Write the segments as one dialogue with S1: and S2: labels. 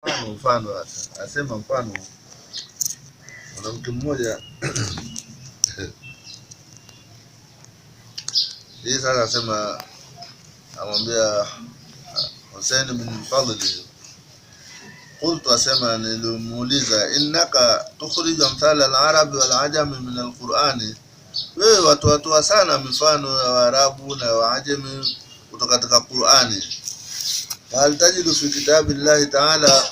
S1: Mfano asema mwanamke mmoja hii sasa asema amwambia Hussein bin Fadli, qultu asema nilimuuliza, innaka tukhriju amthal al-arab wal ajam min al-Qur'ani, wewe watu sana mifano ya Waarabu na Waajemi kutoka katika Qur'ani. Hal tajidu fi kitabillahi ta'ala,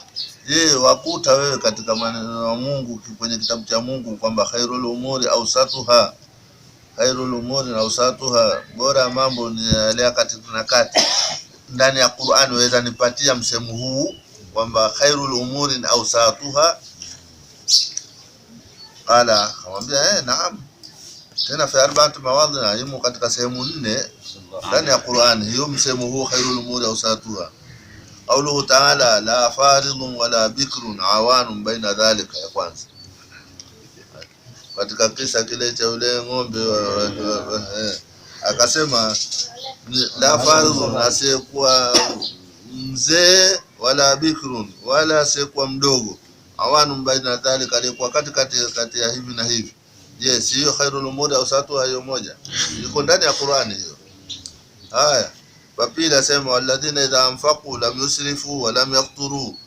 S1: je, wakuta wewe katika maneno ya Mungu kwenye kitabu cha Mungu kwamba khairul umuri awsatuha, khairul umuri awsatuha, bora mambo ni yale kati na kati. Ndani ya Qur'an waweza nipatia msemo huu kwamba khairul umuri awsatuha? Qala, akamwambia naam, tena fi arba'ati mawadhi, yumo katika sehemu 4 ndani ya Qur'an hiyo msemo huu khairul umuri awsatuha. Qawluhu ta'ala la faridun wala bikrun awanun baina dhalika, ya kwanza katika kisa kile cha yule ng'ombe akasema la faridun, asiyekuwa mzee, wala bikrun, wala asiyekuwa mdogo, awanun baina dhalika, alikuwa kati ya hivi na hivi. Je, si hiyo khairul umuri awsatuha hiyo moja iko ndani ya Qur'ani hiyo? Haya, wapili asema walladhina idha anfaqu lam yusrifu wa lam yaqturu,